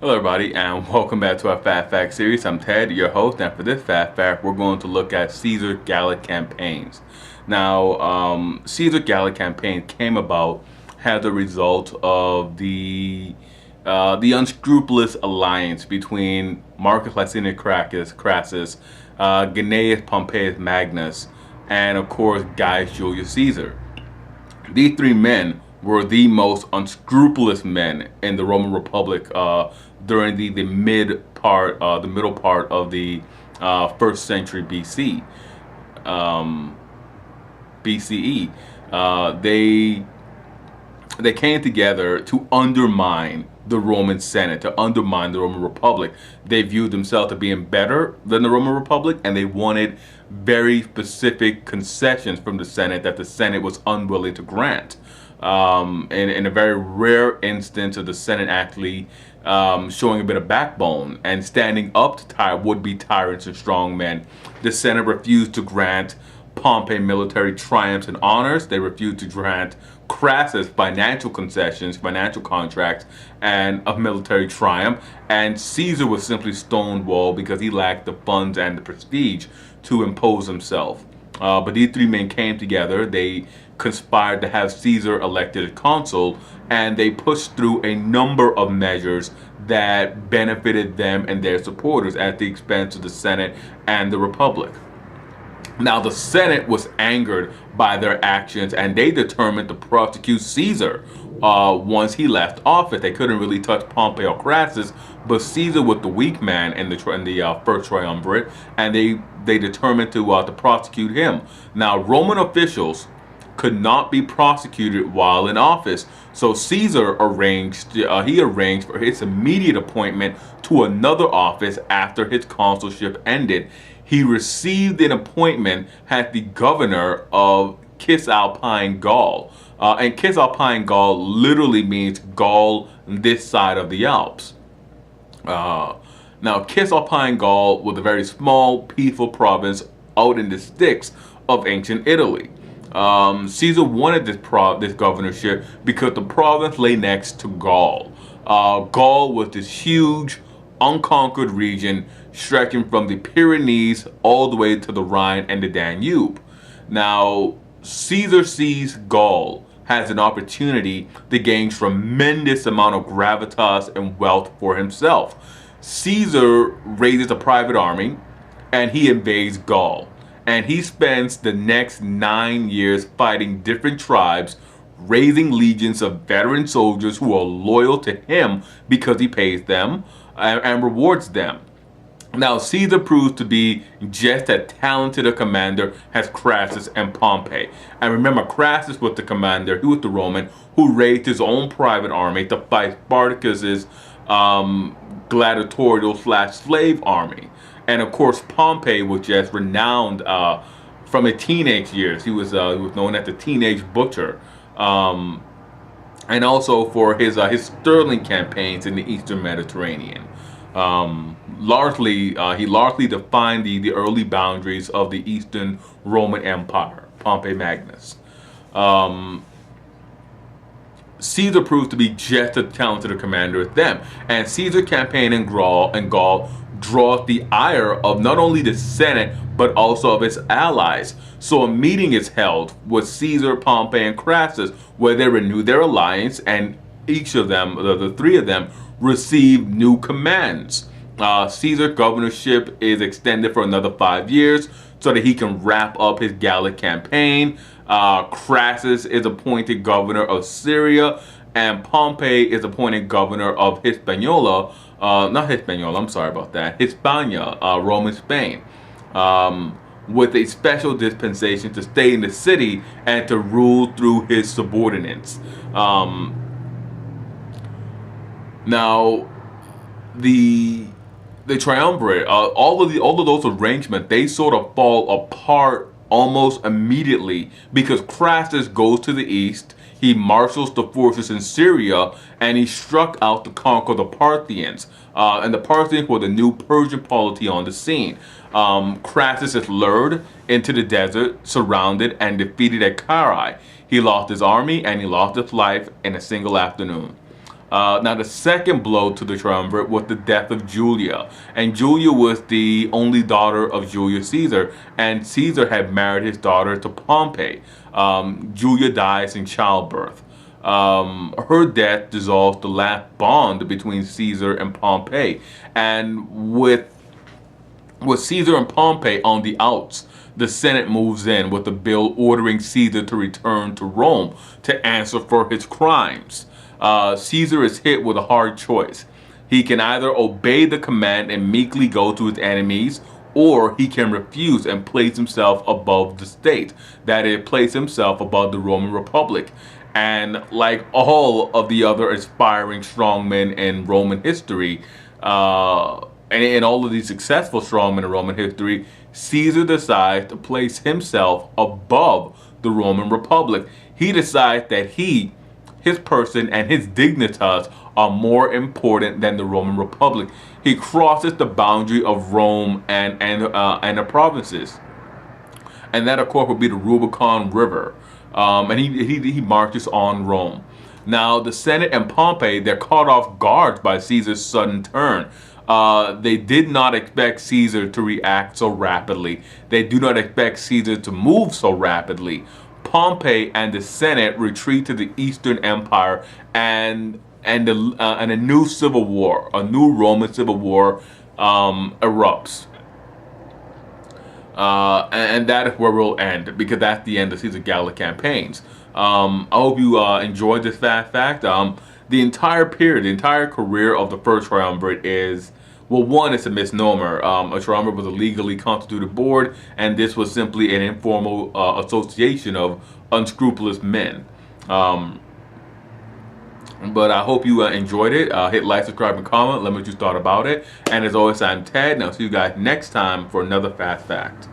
Hello everybody and welcome back to our Fat Fact series. I'm Ted, your host, and for this Fat Fact we're going to look at Caesar Gallic campaigns. Now, Caesar Gallic campaign came about as a result of the unscrupulous alliance between Marcus Licinius Crassus, Gnaeus Pompeius Magnus, and of course Gaius Julius Caesar. These three men were the most unscrupulous men in the Roman Republic during the middle part of the first century BC. BCE. They came together to undermine the Roman Senate, to undermine the Roman Republic. They viewed themselves to being better than the Roman Republic, and they wanted very specific concessions from the Senate that the Senate was unwilling to grant. In a very rare instance of the Senate actually showing a bit of backbone and standing up to would-be tyrants and strongmen, the Senate refused to grant Pompey military triumphs and honors. They refused to grant Crassus financial concessions, financial contracts, and a military triumph. And Caesar was simply stonewalled because he lacked the funds and the prestige to impose himself. But these three men came together. They conspired to have Caesar elected as consul, and they pushed through a number of measures that benefited them and their supporters at the expense of the Senate and the Republic. Now, the Senate was angered by their actions, and they determined to prosecute Caesar once he left office. They couldn't really touch Pompey or Crassus, but Caesar was the weak man in the first triumvirate, and they determined to prosecute him. Now, Roman officials could not be prosecuted while in office, so Caesar arranged for his immediate appointment to another office after his consulship ended. He received an appointment as the governor of Cisalpine Gaul. And Cisalpine Gaul literally means Gaul this side of the Alps. Now, Cisalpine Gaul was a very small, peaceful province out in the sticks of ancient Italy. Caesar wanted this governorship because the province lay next to Gaul. Gaul was this huge, unconquered region stretching from the Pyrenees all the way to the Rhine and the Danube. Now, Caesar sees Gaul has an opportunity to gain tremendous amount of gravitas and wealth for himself. Caesar raises a private army and he invades Gaul. And he spends the next 9 years fighting different tribes, raising legions of veteran soldiers who are loyal to him because he pays them and rewards them. Now, Caesar proves to be just as talented a commander as Crassus and Pompey. And remember, Crassus was the commander, he was the Roman, who raised his own private army to fight Spartacus's gladiatorial/slave army. And of course, Pompey was just renowned from his teenage years. He was known as the Teenage Butcher. And also for his sterling campaigns in the Eastern Mediterranean. He largely defined the early boundaries of the Eastern Roman Empire, Pompey Magnus. Caesar proved to be just as talented a commander as them, and Caesar's campaign in Gaul draws the ire of not only the Senate but also of its allies. So a meeting is held with Caesar, Pompey, and Crassus where they renew their alliance, and each of them, the three of them, receive new commands. Caesar's governorship is extended for another 5 years so that he can wrap up his Gallic campaign. Crassus is appointed governor of Syria, and Pompey is appointed governor of Hispania, Roman Spain, with a special dispensation to stay in the city and to rule through his subordinates. Now, the triumvirate, all of those arrangements, they sort of fall apart almost immediately because Crassus goes to the east, he marshals the forces in Syria, and he struck out to conquer the Parthians. And the Parthians were the new Persian polity on the scene. Crassus is lured into the desert, surrounded, and defeated at Carrhae. He lost his army and he lost his life in a single afternoon. Now, the second blow to the triumvirate was the death of Julia. And Julia was the only daughter of Julius Caesar, and Caesar had married his daughter to Pompey. Julia dies in childbirth. Her death dissolves the last bond between Caesar and Pompey. And with Caesar and Pompey on the outs, the Senate moves in with a bill ordering Caesar to return to Rome to answer for his crimes. Caesar is hit with a hard choice. He can either obey the command and meekly go to his enemies, or he can refuse and place himself above the state. That is, place himself above the Roman Republic. And like all of the other aspiring strongmen in Roman history, and all of these successful strongmen in Roman history, Caesar decides to place himself above the Roman Republic. He decides that his person and his dignitas are more important than the Roman Republic. He crosses the boundary of Rome and the provinces, and that of course would be the Rubicon River. And he marches on Rome. Now the Senate and Pompey, they're caught off guard by Caesar's sudden turn. They did not expect Caesar to react so rapidly. They do not expect Caesar to move so rapidly. Pompey and the Senate retreat to the Eastern Empire, and a new civil war, a new Roman civil war, erupts. And that is where we'll end, because that's the end of Caesar Gallic campaigns. I hope you enjoyed this fast fact. The entire period, the entire career of the first triumvirate is, well, one, it's a misnomer. A triumvirate was a legally constituted board, and this was simply an informal association of unscrupulous men. But I hope you enjoyed it. Hit like, subscribe, and comment. Let me know what you thought about it. And as always, I'm Ted, and I'll see you guys next time for another fast fact.